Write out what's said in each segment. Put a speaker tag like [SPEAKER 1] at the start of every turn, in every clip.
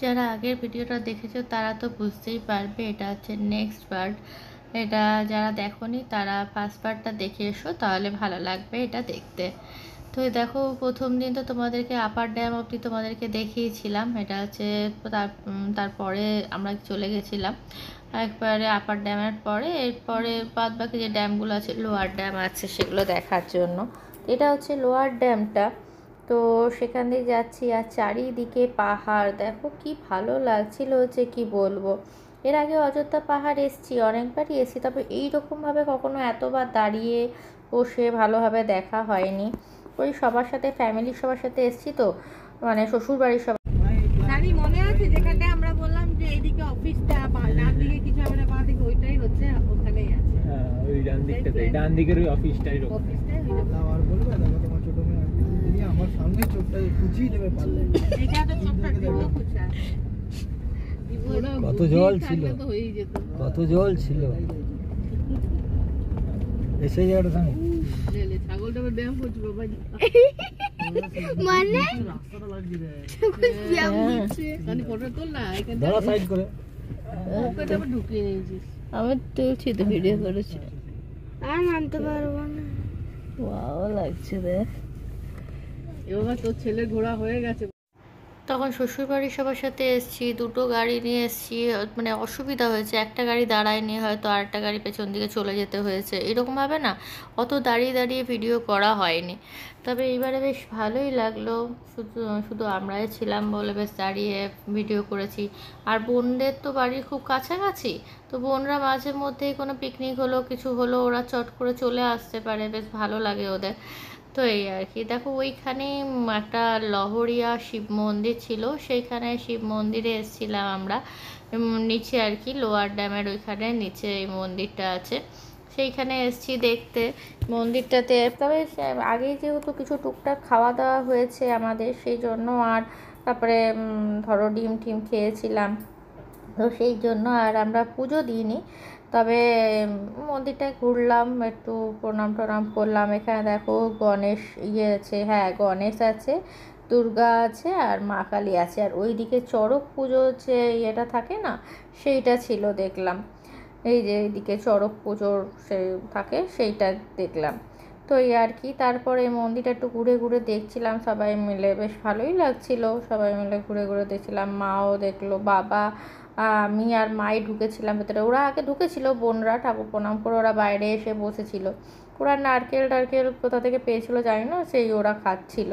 [SPEAKER 1] যারা আগের ভিডিওটা দেখেছো তারা তো বুঝতেই পারবে এটা হচ্ছে নেক্সট পার্ট। এটা যারা দেখোনি তারা ফার্স্ট পার্টটা দেখে এসো, তাহলে ভালো লাগবে এটা দেখতে। তো দেখো, প্রথম দিন তো তোমাদেরকে আপার ড্যাম অবধি তোমাদেরকে দেখিয়েছিলাম। এটা হচ্ছে তারপরে আমরা চলে গেছিলাম একবারে আপার ড্যামের পরে, এরপরে বাদ বাকি যে ড্যামগুলো আছে, লোয়ার ড্যাম আছে, সেগুলো দেখার জন্য। এটা হচ্ছে লোয়ার ড্যামটা। তো সেখান দিয়ে যাচ্ছি, আর চারিদিকে পাহাড়, দেখো কি ভালো লাগছিল যে কি বলবো। এর আগে অযোধ্যা পাহাড় এসেছি, অনেকবারই এসেছি, তবে এইরকমভাবে কখনো এতবার দাঁড়িয়ে বসে ভালোভাবে দেখা হয়নি। ওই সবার সাথে, ফ্যামিলির সবার সাথে এসেছি তো, মানে শ্বশুরবাড়ির সবার।
[SPEAKER 2] মনে আছে যেখানে আমরা বললাম যে এইদিকে অফিসটা, ডান দিকে কিছু হবে না, বাঁ দিকে, ওইটাই হচ্ছে, ওখানেই আছে।
[SPEAKER 3] হ্যাঁ, ওই ডান দিকটাতে, ডান দিকের ওই অফিসটাই রকম।
[SPEAKER 4] আর বলবে দেখো তোমার ছোট মেয়ে তুমি আমার সামনে চোখটা কুচিয়ে দেবে পারলে।
[SPEAKER 2] এটা তো চোখটা পুরো কুচা।
[SPEAKER 4] কত জল ছিল, কত জল ছিল। এসে যাওয়ার সঙ্গে
[SPEAKER 2] ছাগলটা ব্যায়াম করছি বাবা,
[SPEAKER 1] মানে
[SPEAKER 4] রাস্তাটা লাগছে রে,
[SPEAKER 1] ব্যায়াম দিচ্ছে।
[SPEAKER 2] মানে ফটো তোল না, এখানে
[SPEAKER 4] দাঁড়া সাইড করে।
[SPEAKER 2] ওকে আবার ঢুকিয়ে নিয়েছিস।
[SPEAKER 1] আমি তুলছি তো, ভিডিও করেছি। আর নামতে পারবো না, ওয়াও লাগছে রে।
[SPEAKER 2] এবার তোর ছেলে ঘোড়া হয়ে গেছে।
[SPEAKER 1] তখন শ্বশুরবাড়ির সবার সাথে এসেছি, দুটো গাড়ি নিয়ে এসেছি, মানে অসুবিধা হয়েছে, একটা গাড়ি দাঁড়ায়নি, হয়তো আরেকটা গাড়ি পেছন দিকে চলে যেতে হয়েছে, এরকমভাবে না অত দাঁড়িয়ে দাঁড়িয়ে ভিডিও করা হয়নি। তবে এইবারে বেশ ভালোই লাগলো, শুধু আমরাই ছিলাম বলে বেশ দাঁড়িয়ে ভিডিও করেছি। আর বোনদের তো বাড়ির খুব কাছাকাছি, তো বোনরা মাঝে মধ্যেই কোনো পিকনিক হলো, কিছু হলো, ওরা চট করে চলে আসতে পারে, বেশ ভালো লাগে ওদের। তো এই আর কি, দেখো ওইখানে একটা লহরিয়া শিব মন্দির ছিল, সেইখানে শিব মন্দিরে এসেছিলাম আমরা। নিচে আর কি, লোয়ার ড্যামের ওইখানে নিচে এই মন্দিরটা আছে, সেইখানে এসেছি দেখতে মন্দিরটাতে। তবে আগেই যেহেতু কিছু টুকটাক খাওয়া দাওয়া হয়েছে আমাদের, সেই জন্য, আর তারপরে ধরো ডিম টিম খেয়েছিলাম, তো সেই জন্য আর আমরা পুজো দিইনি। তবে মন্দিরটায় ঘুরলাম, একটু প্রণাম টনাম করলাম। এখানে দেখো গণেশ আছে, হ্যাঁ গণেশ আছে, দুর্গা আছে, আর মা কালী আছে। আর ওইদিকে চড়ক পুজো যে ইয়েটা থাকে না, সেইটা ছিল দেখলাম। এই যে এইদিকে চড়ক পুজোর সে থাকে, সেইটা দেখলাম। তো এই আর কি, তারপরে মন্দিরটা একটু ঘুরে ঘুরে দেখছিলাম সবাই মিলে, বেশ ভালোই লাগছিল, সবাই মিলে ঘুরে ঘুরে দেখছিলাম। মাও দেখলো, বাবা, আমি আর মাই ঢুকেছিলাম ভেতরে। ওরা আগে ঢুকেছিল, বোনরা ঠাকুর প্রণাম করে ওরা বাইরে এসে বসেছিল। ওরা নারকেল টারকেল কোথা থেকে পেয়েছিল জানি না, সেই ওরা খাচ্ছিল।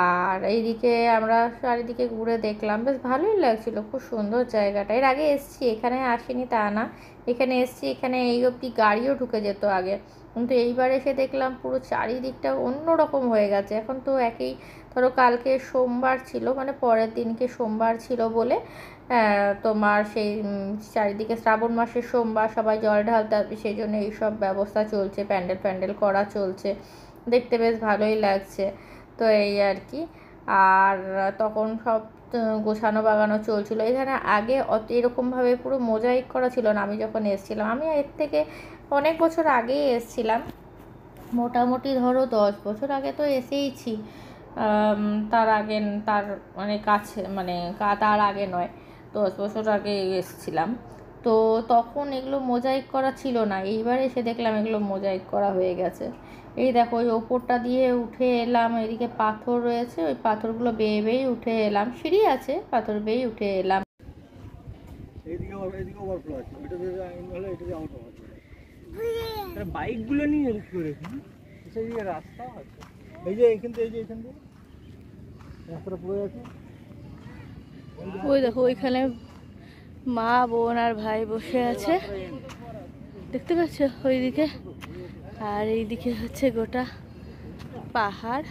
[SPEAKER 1] আর এইদিকে আমরা চারিদিকে ঘুরে দেখলাম, বেশ ভালোই লাগছিল, খুব সুন্দর জায়গাটা। এর আগে এসেছি, এখানে আসিনি তা না, এখানে এসেছি, এখানে এই অবধি গাড়িও ঢুকে যেত আগে, কিন্তু এইবার এসে দেখলাম পুরো চারিদিকটা অন্যরকম হয়ে গেছে। এখন তো একই, ধরো কালকে সোমবার ছিল, মানে পরের দিনকে সোমবার ছিল বলে তোমার সেই চারিদিকে শ্রাবণ মাসের সোমবার, সবাই জল ঢালতে আসবে, সেই জন্য এইসব ব্যবস্থা চলছে, প্যান্ডেল প্যান্ডেল করা চলছে, দেখতে বেশ ভালোই লাগছে। তো এই আর কি, আর তখন সব গোছানো বাগানো চলছিল। এখানে আগে অত এরকমভাবে পুরো মোজাইক করা ছিল না, আমি যখন এসেছিলাম, আমি এর থেকে অনেক বছর আগেই এসেছিলাম, মোটামুটি ধরো 10 বছর আগে তো এসেইছি। তার আগে, তার মানে কাছে, মানে তার আগে নয়, 10 বছর আগে এসেছিলাম। তো তখন এগুলো মোজাইক করা ছিল না, এইবার এসে দেখলাম এগুলো মোজাইক করা হয়ে গেছে। এই দেখো, ওই ওপরটা দিয়ে উঠে এলাম, এদিকে পাথর রয়েছে, ওই পাথরগুলো বেয়ে বেয়ে উঠে এলাম, সিঁড়ি আছে, পাথর বেয়ে উঠে এলাম।
[SPEAKER 4] এইদিকে ওভারফ্লো আছে, এটা দিয়ে হলে এটা দিয়ে আউট হবে।
[SPEAKER 3] তার বাইকগুলো নিয়ে কি করে, সেই দিকে রাস্তা আছে,
[SPEAKER 4] এই যে এখান থেকে, এই যে এখান থেকে রাস্তাটা পড়ে আছে।
[SPEAKER 1] ওই দেখো ওইখানে মা, বোন আর ভাই বসে আছে, দেখতে পাচ্ছ ওইদিকে। আর এইদিকে হচ্ছে গোটা পাহাড়,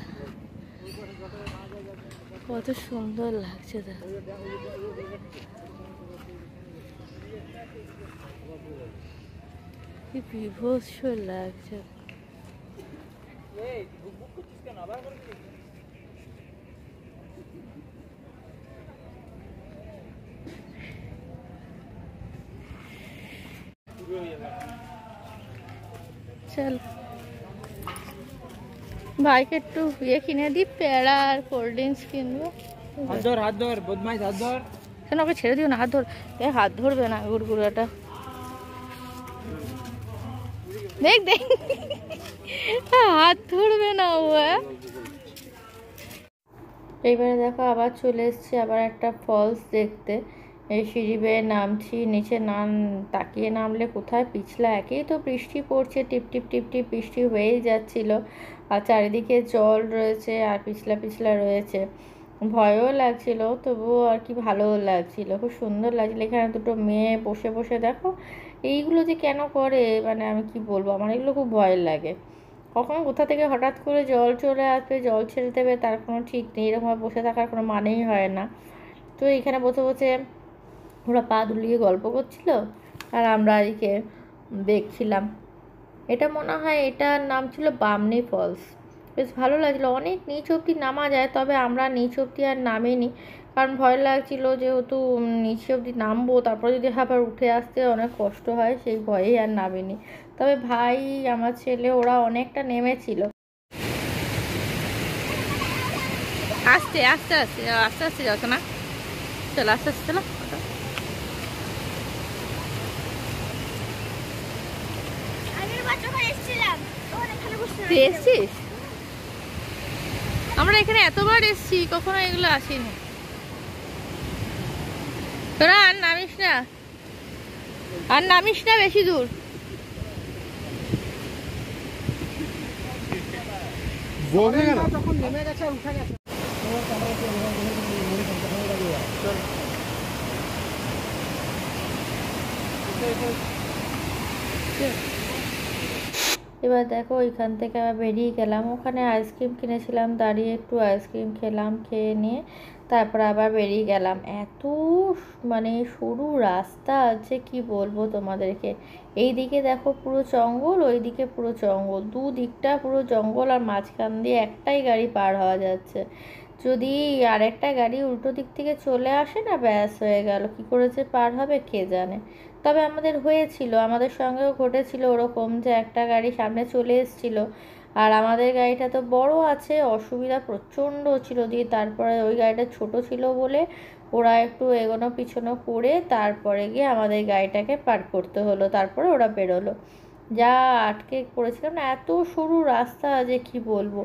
[SPEAKER 1] কত সুন্দর লাগছে দেখো। কি বিভৎস লাগছে। চল ভাইকে একটু ইয়ে কিনে দিই, পেয়ারা আর কোল্ড ড্রিঙ্কস কিনবো।
[SPEAKER 3] হাত ধর বদমাইশ, হাত ধর।
[SPEAKER 1] কেন ওকে ছেড়ে দিও না, হাত ধর, হাত ধরবে না গুড়গুড়াটা, দেখ দেখ হাত ধরবে না ও। এইবারে দেখো আবার চলে এসছি আবার একটা ফলস দেখতে। এই সিঁড়ি বেয়ে নামছি, নিচে তাকিয়ে নামলে কোথায় পিছলা, একেই তো বৃষ্টি পড়ছে, টিপ টিপ টিপ টিপ বৃষ্টি হয়েই যাচ্ছিল, আর চারিদিকে জল রয়েছে আর পিছলা পিছলা রয়েছে, ভয়ও লাগছিল তবুও আর কি ভালোও লাগছিল, খুব সুন্দর লাগছিল। এখানে দুটো মেয়ে বসে বসে দেখো এইগুলো যে কেন করে, মানে আমি কি বলবো, আমার এগুলো খুব ভয় লাগে। কখন কোথা থেকে হঠাৎ করে জল চলে আসবে, জল ছেড়ে দেবে, তার কোনো ঠিক নেই, এরকমভাবে বসে থাকার কোনো মানেই হয় না। তো এখানে বসে বসে ওরা পা দুলিয়ে গল্প করছিল আর আমরা এদিকে দেখছিলাম। এটা মনে হয় এটার নাম ছিল বামনি ফলস, বেশ ভালো লাগছিলো, অনেক নিচ অব্দি নামা যায়, তবে আমরা নিচ অব্দি আর নামিনি, কারণ ভয় লাগছিল যেহেতু নিচে অব্দি নামবো, তারপর যদি আবার উঠে আসতে অনেক কষ্ট হয়, সেই ভয়েই আর নামিনি। তবে ভাই, আমার ছেলে, ওরা অনেকটা নেমেছিল। আস্তে আস্তে আস্তে আস্তে আস্তে যাচ্ছ না, চলো আস্তে আস্তে চলো। এসছিস? আমরা এখানে এতবার এসছি, কখনো এগুলো আসিনি। তোরা আর নামিস না, আর নামিস না বেশি দূর।
[SPEAKER 4] যখন নেমে গেছে আর উঠে গেছে।
[SPEAKER 1] এবার দেখো ওইখান থেকে আবার বেরিয়ে গেলাম, ওখানে আইসক্রিম কিনেছিলাম, দাঁড়িয়ে একটু আইসক্রিম খেলাম, খেয়ে নিয়ে তারপর আবার বেরিয়ে গেলাম। এত মানে সরু রাস্তা আছে কি বলবো তোমাদেরকে, এই দিকে দেখো পুরো জঙ্গল, ওই দিকে পুরো জঙ্গল, দুদিকটা পুরো জঙ্গল, আর মাঝখান দিয়ে একটাই গাড়ি পার হওয়া যাচ্ছে। যদি আরেকটা গাড়ি উল্টো দিক থেকে চলে আসে না, ব্যাস হয়ে গেল, কি করে যে পার হবে কে জানে। তবে আমাদের হয়েছিল, আমাদের সঙ্গেও ঘটেছিল ওরকম, যে একটা গাড়ি সামনে চলে এসেছিল, আর আমাদের গাড়িটা তো বড় আছে, অসুবিধা প্রচণ্ড ছিল। দিয়ে তারপরে ওই গাড়িটা ছোট ছিল বলে ওরা একটু এগোনো পিছনো করে তারপরে গিয়ে আমাদের গাড়িটাকে পার করতে হলো, তারপরে ওরা বেরোলো। যা আটকে পড়েছিলাম না, এত সরু রাস্তা যে কি বলবো।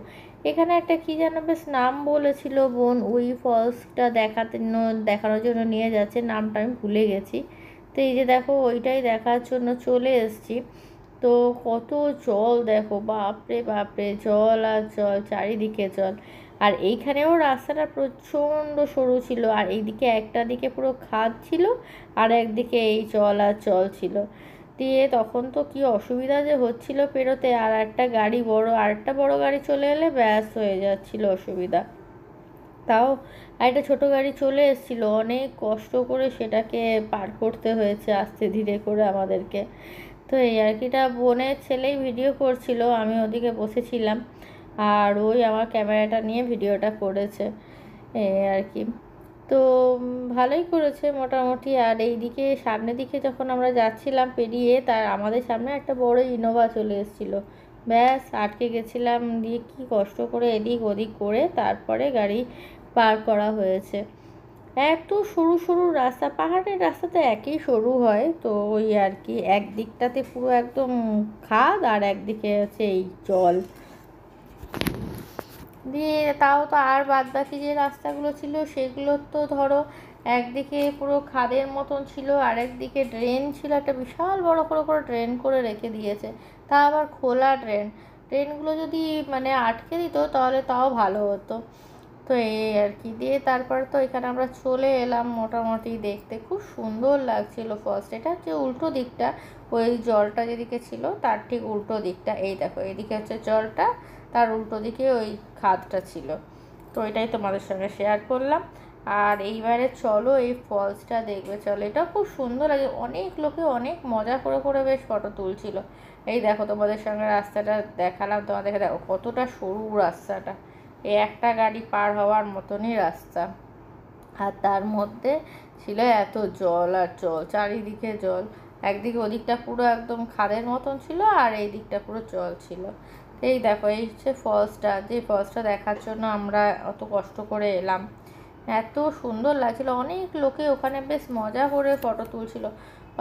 [SPEAKER 1] এখানে একটা কি যেন বেশ নাম বলেছিল বোন, ওই ফলসটা দেখানোর জন্য নিয়ে যাচ্ছে, নামটা আমি ভুলে গেছি। তো এই যে দেখো ওইটাই দেখার জন্য চলে এসেছি। তো কত জল দেখো, বাপরে বাপরে, জল আর জল, চারিদিকে জল। আর এইখানেও রাস্তাটা প্রচণ্ড সরু ছিল, আর এইদিকে একটা দিকে পুরো খাদ ছিল, আর একদিকে এই জল আর জল ছিল। দিয়ে তখন তো কি অসুবিধা যে হচ্ছিল পেরোতে, আর একটা গাড়ি আরেকটা বড় গাড়ি চলে এলে ব্যাস হয়ে যাচ্ছিল অসুবিধা। তাও একটা ছোট গাড়ি চলে এসেছিল, অনেক কষ্ট করে সেটাকে পার করতে হয়েছে আস্তে ধীরে করে আমাদেরকে। তো এই আর কিটা, বোনের ছেলেই ভিডিও করছিল, আমি ওদিকে বসেছিলাম, আর ওই আমার ক্যামেরাটা নিয়ে ভিডিওটা করেছে, এই আর কি। তো ভালোই করেছে মোটামুটি। আর এইদিকে সামনের দিকে যখন আমরা যাচ্ছিলাম পেরিয়ে, তার আমাদের সামনে একটা বড় ইনোভা চলে এসেছিলো, ব্যাস আটকে গেছিলাম। দিয়ে কি কষ্ট করে এদিক ওদিক করে তারপরে গাড়ি পার করা হয়েছে। এত সরু সরু রাস্তা, পাহাড়ের রাস্তা তো একই সরু হয়, তো ওই আর কি, একদিকটাতে পুরো একদম খাদ আর একদিকে হচ্ছে এই জল। দিয়ে তাও তো আর বাদ বাকি যে রাস্তাগুলো ছিল সেগুলো তো ধরো একদিকে পুরো খাদের মতন ছিল, আর একদিকে ড্রেন ছিল, একটা বিশাল বড় করে করে ড্রেন করে রেখে দিয়েছে, তা আবার খোলা ড্রেনগুলো যদি মানে আটকে দিত তাহলে তাও ভালো হতো। তো এই আর কি, দিয়ে তারপর তো এখানে আমরা চলে এলাম মোটামুটি দেখতে, খুব সুন্দর লাগছিল ফার্স্ট। এটা হচ্ছে উল্টো দিকটা, ওই জলটা যেদিকে ছিল তার ঠিক উল্টো দিকটা, এই দেখো এদিকে হচ্ছে জলটা, তার উল্টো দিকে ওই খাদটা ছিল। তো এটাই তোমাদের সঙ্গে শেয়ার করলাম। আর এইবারে চলো এই ফলসটা দেখবে, চলো, এটা খুব সুন্দর লাগে, অনেক লোকে অনেক মজা করে করে বেশ ফটো তুলছিল। এই দেখো তোমাদের সঙ্গে রাস্তাটা দেখালাম, তোমাদেরকে দেখো কতটা সরু রাস্তাটা, এই একটা গাড়ি পার হওয়ার মতনই রাস্তা, আর তার মধ্যে ছিল এত জল আর জল, চারিদিকে জল, একদিকে ওদিকটা পুরো একদম খাদের মতন ছিল, আর এই দিকটা পুরো জল ছিল। এই দেখো এই হচ্ছে ফলসটা, যে ফলসটা দেখার জন্য আমরা অত কষ্ট করে এলাম। এত সুন্দর লাগছিল। অনেক লোকে ওখানে বেশ মজা করে ফটো তুলছিল,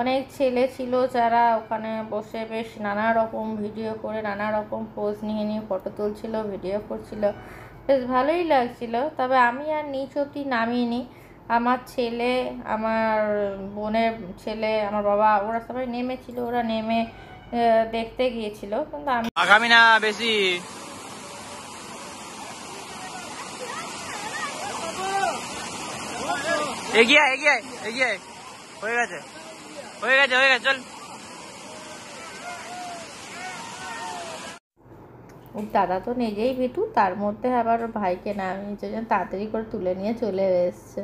[SPEAKER 1] অনেক ছেলে ছিল যারা ওখানে বসে বেশ নানা রকম ভিডিও করে নানা রকম পোজ নিয়ে নিয়ে ফটো তুলছিল, ভিডিও করছিল, বেশ ভালোই লাগছিল। তবে আমি আর নিচ অব্দি নামিনি, আমার ছেলে, আমার বোনের ছেলে, আমার বাবা, ওরা সবাই নেমেছিল, ওরা নেমে দেখতে গিয়েছিল, কিন্তু আমি
[SPEAKER 3] আগামী না বেশি এগিয়ে এগিয়ে এগিয়ে হয়ে গেছে হয়ে গেছে হয়ে গেছে চল।
[SPEAKER 1] ওর দাদা তো নিজেই ভিটু, তার মধ্যে আবার ওর ভাইকে নামিয়েছে, জন্য তাড়াতাড়ি করে তুলে নিয়ে চলে এসছে।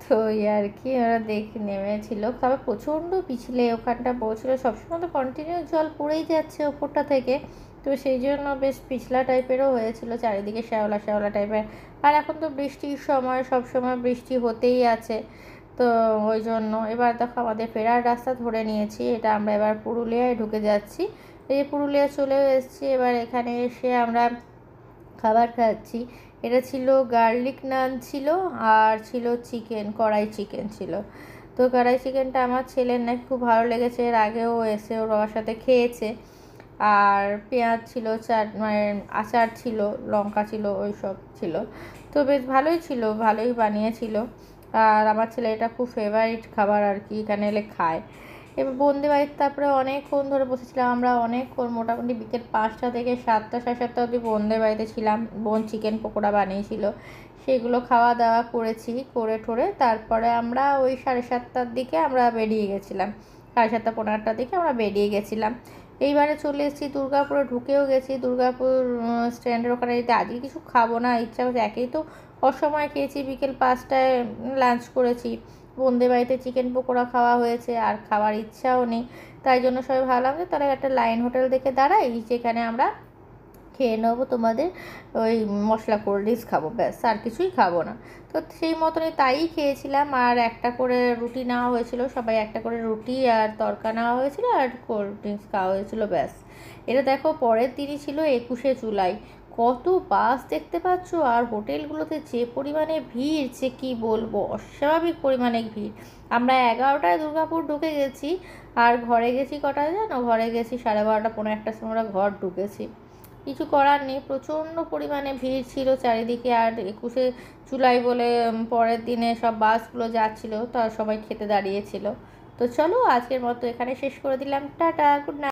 [SPEAKER 1] তো এই আর কি, ওরা দেখে নেমেছিল। তবে প্রচণ্ড পিছলে ওখানটা পৌঁছলো, সবসময় তো কন্টিনিউ জল পড়েই যাচ্ছে ওপরটা থেকে, তো সেই জন্য বেশ পিছলা টাইপেরও হয়েছিল, চারিদিকে শ্যাওলা শ্যাওলা টাইপের। আর এখন তো বৃষ্টির সময়, সব সময় বৃষ্টি হতেই আছে, তো ওই জন্য এবার দেখো আমাদের ফেরার রাস্তা ধরে নিয়েছি। এটা আমরা এবার পুরুলিয়ায় ঢুকে যাচ্ছি। এই পুরুলিয়া চলেও এসেছি। এবার এখানে এসে আমরা খাবার খাচ্ছি। এটা ছিল গার্লিক নান ছিল, আর ছিল চিকেন, কড়াই চিকেন ছিল। তো কড়াই চিকেনটা আমার ছেলের নাকি খুব ভালো লেগেছে, এর আগেও এসে ওর বাবার সাথে খেয়েছে। আর পেঁয়াজ ছিল, মানে আচার ছিল, লঙ্কা ছিল, ওই সব ছিল। তো বেশ ভালোই ছিল, ভালোই বানিয়েছিল। আর আমার ছেলে এটা খুব ফেভারিট খাবার আর কি, এখানে এলে খায়। এবার বোনদের বাড়িতে তারপরে অনেকক্ষণ ধরে বসেছিলাম আমরা, অনেকক্ষণ, মোটামুটি বিকেল 5টা থেকে 7টা, সাড়ে 7টা অবধি বোনদের বাড়িতে ছিলাম। বোন চিকেন পকোড়া বানিয়েছিল, সেগুলো খাওয়া দাওয়া করেছি, করে ঠোরে তারপরে আমরা ওই 7:30টার দিকে আমরা বেরিয়ে গেছিলাম, 7:30 পৌনে 8টার দিকে আমরা বেরিয়ে গেছিলাম। এইবারে চলে এসেছি দুর্গাপুরে, ঢুকেও গেছি দুর্গাপুর স্ট্যান্ডের ওখানে। যদি আজকে কিছু খাবো না, ইচ্ছা হচ্ছে, একেই তো অসময় খেয়েছি, বিকেল 5টায় লাঞ্চ করেছি, বোনদের বাড়িতে চিকেন পকোড়া খাওয়া হয়েছে, আর খাওয়ার ইচ্ছাও নেই। তাই জন্য সবাই ভাবলাম যে তাহলে একটা লাইন হোটেল দেখে দাঁড়াই, যেখানে আমরা খেয়ে নেবো তোমাদের ওই মশলা কোল্ড ড্রিঙ্কস খাবো, ব্যাস, আর কিছুই খাবো না। তো সেই মতনই তাই খেয়েছিলাম। আর একটা করে রুটি নেওয়া হয়েছিল, সবাই একটা করে রুটি আর তরকা নেওয়া হয়েছিল, আর কোল্ড ড্রিঙ্কস খাওয়া হয়েছিল, ব্যাস। এটা দেখো পরের দিনই ছিল 21শে জুলাই, কত বাস দেখতে পাচ্ছ, আর হোটেলগুলোতে যে পরিমাণে ভিড়, যে কি বলবো, অস্বাভাবিক পরিমাণে ভিড়। আমরা 11টায় দুর্গাপুর ঢুকে গেছি, আর ঘরে গেছি কটায় জানো, ঘরে গেছি 12:30 পৌনে 1টার সময় আমরা ঘর ঢুকেছি। কিছু করার নেই, প্রচণ্ড পরিমাণে ভিড় ছিল চারিদিকে। আর 21শে জুলাই বলে পরের দিনে সব বাসগুলো যাচ্ছিল, তা সবাই খেতে দাঁড়িয়েছিল। তো চলো আজকের মতো এখানে শেষ করে দিলাম, টাটা, গুড নাইট।